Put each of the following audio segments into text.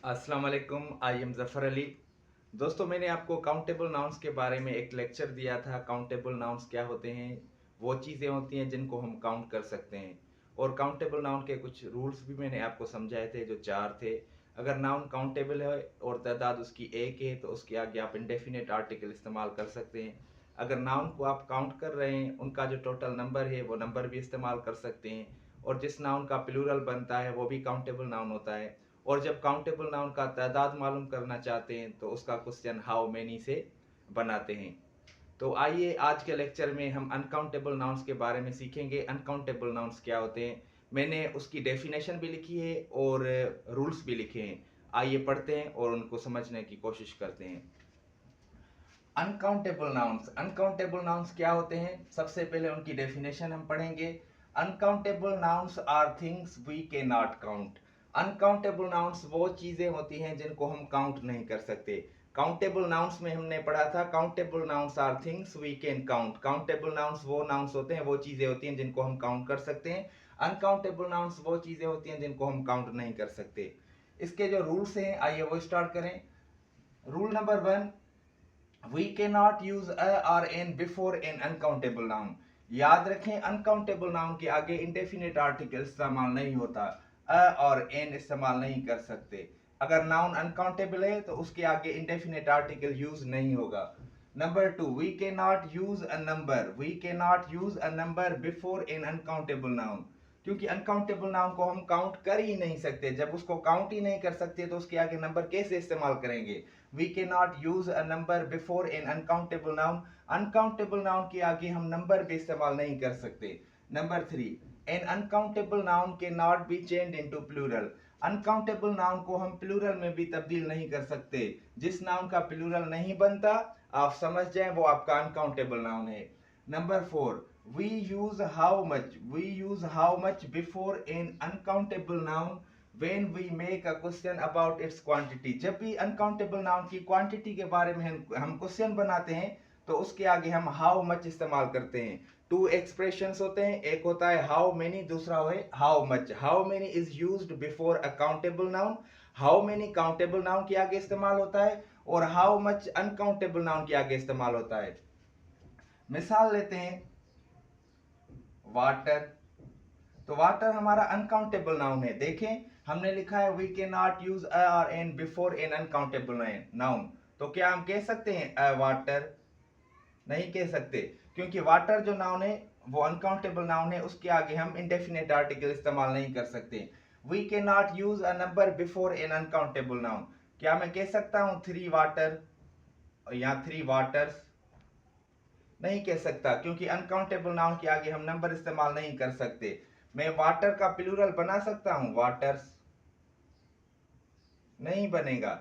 अस्सलाम वालेकुम। I am Zafar Ali. दोस्तों, मैंने आपको काउंटेबल नाउन्स के बारे में एक लेक्चर दिया था। काउंटेबल नाउन्स क्या होते हैं? वो चीज़ें होती हैं जिनको हम काउंट कर सकते हैं। और काउंटेबल नाउन के कुछ रूल्स भी मैंने आपको समझाए थे, जो 4 थे। अगर नाउन काउंटेबल है और तादाद उसकी 1 है तो उसके आगे आप इंडेफिनिट आर्टिकल इस्तेमाल कर सकते हैं। अगर नाउन को आप काउंट कर रहे हैं, उनका जो टोटल नंबर है वो नंबर भी इस्तेमाल कर सकते हैं। और जिस नाउन का प्लूरल बनता है वो भी काउंटेबल नाउन होता है। और जब काउंटेबल नाउन का तादाद मालूम करना चाहते हैं तो उसका क्वेश्चन हाउ मेनी से बनाते हैं। तो आइए आज के लेक्चर में हम अनकाउंटेबल नाउन्स के बारे में सीखेंगे। अनकाउंटेबल नाउन्स क्या होते हैं, मैंने उसकी डेफिनेशन भी लिखी है और रूल्स भी लिखे हैं। आइए पढ़ते हैं और उनको समझने की कोशिश करते हैं। अनकाउंटेबल नाउन्स क्या होते हैं? सबसे पहले उनकी डेफिनेशन हम पढ़ेंगे। Uncountable nouns are things we can not count. Uncountable nouns वो चीजें होती हैं जिनको हम काउंट नहीं कर सकते। काउंटेबल नाउन्स में हमने पढ़ा था countable nouns are things we can count. Countable nouns वो नाउन्स होते हैं, वो चीजें होती हैं जिनको हम काउंट कर सकते हैं। अनकाउंटेबल नाउन्स वो चीजें होती हैं जिनको हम काउंट नहीं कर सकते। इसके जो रूल्स हैं आइए वो स्टार्ट करें। Rule number 1, we can not use a और an before an uncountable noun. याद रखें, अनकाउंटेबल नाउन के आगे इंडेफिनिट आर्टिकल इस्तेमाल नहीं होता। अ और एन इस्तेमाल नहीं कर सकते। अगर नाउन अनकाउंटेबल है तो उसके आगे इंडेफिनिट आर्टिकल यूज नहीं होगा। Number 2, we can not use a number. We can not use a number before an uncountable noun. क्योंकि अनकाउंटेबल नाउन को हम काउंट कर ही नहीं सकते। जब उसको काउंट ही नहीं कर सकते तो उसके आगे नंबर कैसे इस्तेमाल करेंगे? We cannot use a number before an uncountable noun. Uncountable noun के आगे हम नंबर भी इस्तेमाल नहीं कर सकते। Number 3, an uncountable noun cannot be changed into plural. Uncountable noun को हम प्लूरल में भी तब्दील नहीं कर सकते। जिस नाउन का प्लूरल नहीं बनता, आप समझ जाएं वो आपका अनकाउंटेबल नाउन है। Number 4, we use how much. We use how much before an uncountable noun when we make a question about its quantity. जब भी अनकाउंटेबल नाउन की क्वांटिटी के बारे में हम क्वेश्चन बनाते हैं तो उसके आगे हम हाउ मच इस्तेमाल करते हैं। 2 एक्सप्रेशंस होते हैं, एक होता है हाउ मेनी, दूसरा है how much. How many is used before a countable noun. How many countable noun के आगे इस्तेमाल होता है और हाउ मच अनकाउंटेबल नाउन के आगे इस्तेमाल होता है। मिसाल लेते हैं, वाटर। तो वाटर हमारा अनकाउंटेबल नाउन है। देखें, हमने लिखा है we can not use a और an before an uncountable noun. तो क्या हम कह सकते हैं अ वाटर? नहीं कह सकते, क्योंकि वाटर जो नाउन है वो अनकाउंटेबल नाउन है, उसके आगे हम इंडेफिनेट आर्टिकल इस्तेमाल नहीं कर सकते। We can not use a number before an uncountable noun. क्या मैं कह सकता हूं 3 वाटर या 3 वाटर्स? नहीं कह सकता, क्योंकि अनकाउंटेबल नाउन के आगे हम नंबर इस्तेमाल नहीं कर सकते। मैं वाटर का प्लूरल बना सकता हूं वाटर्स? नहीं बनेगा।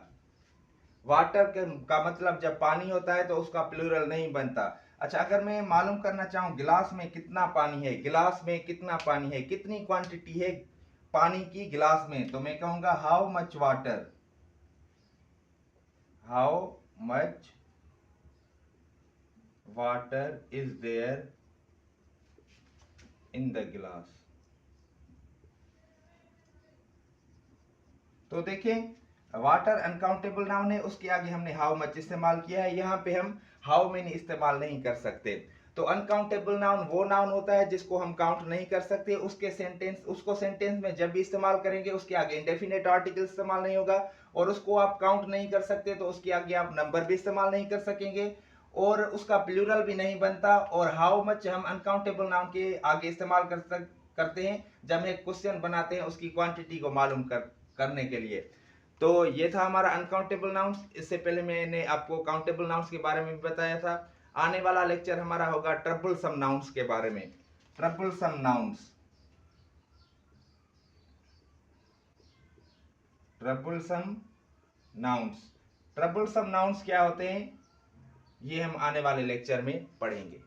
वाटर का मतलब जब पानी होता है तो उसका प्लूरल नहीं बनता। अच्छा, अगर मैं मालूम करना चाहूं गिलास में कितना पानी है, गिलास में कितना पानी है, कितनी क्वांटिटी है पानी की गिलास में, तो मैं कहूंगा how much water. How much water is there in the glass. तो देखें, वाटर अनकाउंटेबल नाउन है, उसके आगे हमने हाउ मच इस्तेमाल किया है। यहाँ पे हम हाउ मेनी इस्तेमाल नहीं कर सकते। तो अनकाउंटेबल नाउन वो नाउन होता है जिसको हम काउंट नहीं कर सकते। उसको सेंटेंस में जब भी इस्तेमाल करेंगे उसके आगे इंडेफिनेट आर्टिकल इस्तेमाल नहीं होगा। और उसको आप काउंट नहीं कर सकते तो उसके आगे आप नंबर भी इस्तेमाल नहीं कर सकेंगे और उसका प्लूरल भी नहीं बनता। और हाउ मच हम अनकाउंटेबल नाउन के आगे इस्तेमाल करते हैं जब हम एक क्वेश्चन बनाते हैं उसकी क्वांटिटी को मालूम करने के लिए। तो ये था हमारा अनकाउंटेबल नाउन्स। इससे पहले मैंने आपको काउंटेबल नाउन्स के बारे में भी बताया था। आने वाला लेक्चर हमारा होगा ट्रबल सम नाउन्स के बारे में। Troublesome nouns. Troublesome nouns. Troublesome nouns क्या होते हैं ये हम आने वाले लेक्चर में पढ़ेंगे।